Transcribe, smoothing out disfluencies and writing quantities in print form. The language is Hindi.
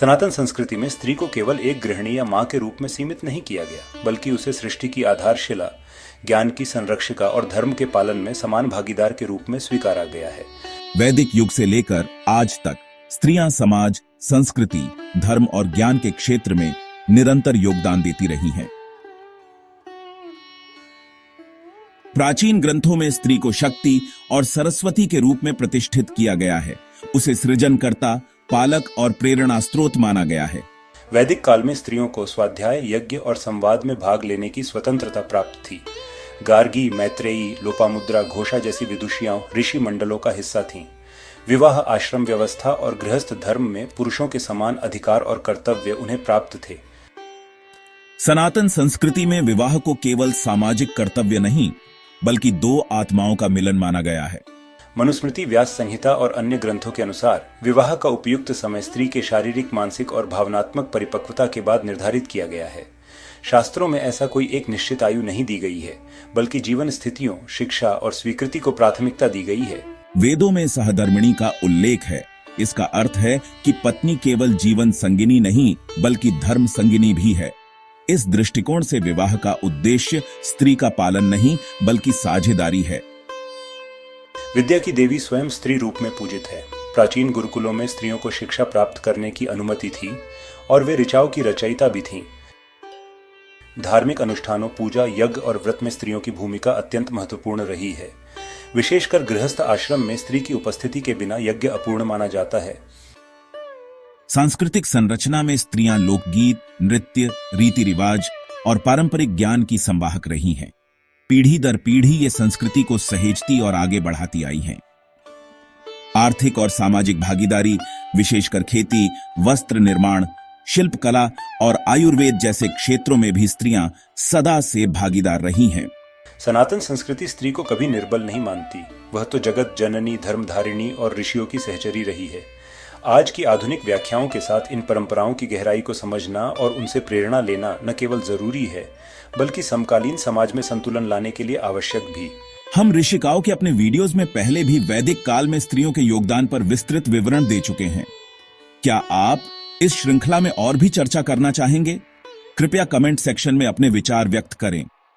सनातन संस्कृति में स्त्री को केवल एक गृहिणी या मां के रूप में सीमित नहीं किया गया, बल्कि उसे सृष्टि की आधारशिला, ज्ञान की संरक्षिका और धर्म के पालन में समान भागीदार के रूप में स्वीकारा गया है। वैदिक युग से लेकर आज तक स्त्रियां समाज, संस्कृति, धर्म और ज्ञान के क्षेत्र में निरंतर योगदान देती रही हैं। प्राचीन ग्रंथों में स्त्री को शक्ति और सरस्वती के रूप में प्रतिष्ठित किया गया है। उसे सृजनकर्ता, पालक और प्रेरणा स्रोत माना गया है। वैदिक काल में स्त्रियों को स्वाध्याय, यज्ञ और संवाद में भाग लेने की स्वतंत्रता प्राप्त थी। गार्गी, मैत्रेयी, लोपामुद्रा, घोषा जैसी विदुषियां ऋषि मंडलों का हिस्सा थीं। विवाह, आश्रम व्यवस्था और गृहस्थ धर्म में पुरुषों के समान अधिकार और कर्तव्य उन्हें प्राप्त थे। सनातन संस्कृति में विवाह को केवल सामाजिक कर्तव्य नहीं, बल्कि दो आत्माओं का मिलन माना गया है। मनुस्मृति, व्यास संहिता और अन्य ग्रंथों के अनुसार विवाह का उपयुक्त समय स्त्री के शारीरिक, मानसिक और भावनात्मक परिपक्वता के बाद निर्धारित किया गया है। शास्त्रों में ऐसा कोई एक निश्चित आयु नहीं दी गई है, बल्कि जीवन स्थितियों, शिक्षा और स्वीकृति को प्राथमिकता दी गई है। वेदों में सहधर्मिणी का उल्लेख है। इसका अर्थ है कि पत्नी केवल जीवन संगिनी नहीं, बल्कि धर्म संगिनी भी है। इस दृष्टिकोण से विवाह का उद्देश्य स्त्री का पालन नहीं, बल्कि साझेदारी है। विद्या की देवी स्वयं स्त्री रूप में पूजित है। प्राचीन गुरुकुलों में स्त्रियों को शिक्षा प्राप्त करने की अनुमति थी और वे ऋचाओं की रचयिता भी थीं। धार्मिक अनुष्ठानों, पूजा, यज्ञ और व्रत में स्त्रियों की भूमिका अत्यंत महत्वपूर्ण रही है। विशेषकर गृहस्थ आश्रम में स्त्री की उपस्थिति के बिना यज्ञ अपूर्ण माना जाता है। सांस्कृतिक संरचना में स्त्रियां लोकगीत, नृत्य, रीति रिवाज और पारंपरिक ज्ञान की संवाहक रही हैं। पीढ़ी दर पीढ़ी ये संस्कृति को सहेजती और आगे बढ़ाती आई हैं। आर्थिक और सामाजिक भागीदारी, विशेषकर खेती, वस्त्र निर्माण, शिल्पकला और आयुर्वेद जैसे क्षेत्रों में भी स्त्रियां सदा से भागीदार रही हैं। सनातन संस्कृति स्त्री को कभी निर्बल नहीं मानती। वह तो जगत जननी, धर्मधारिणी और ऋषियों की सहचरी रही है। आज की आधुनिक व्याख्याओं के साथ इन परंपराओं की गहराई को समझना और उनसे प्रेरणा लेना न केवल जरूरी है, बल्कि समकालीन समाज में संतुलन लाने के लिए आवश्यक भी। हम ऋषिकाओं के अपने वीडियोस में पहले भी वैदिक काल में स्त्रियों के योगदान पर विस्तृत विवरण दे चुके हैं। क्या आप इस श्रृंखला में और भी चर्चा करना चाहेंगे? कृपया कमेंट सेक्शन में अपने विचार व्यक्त करें।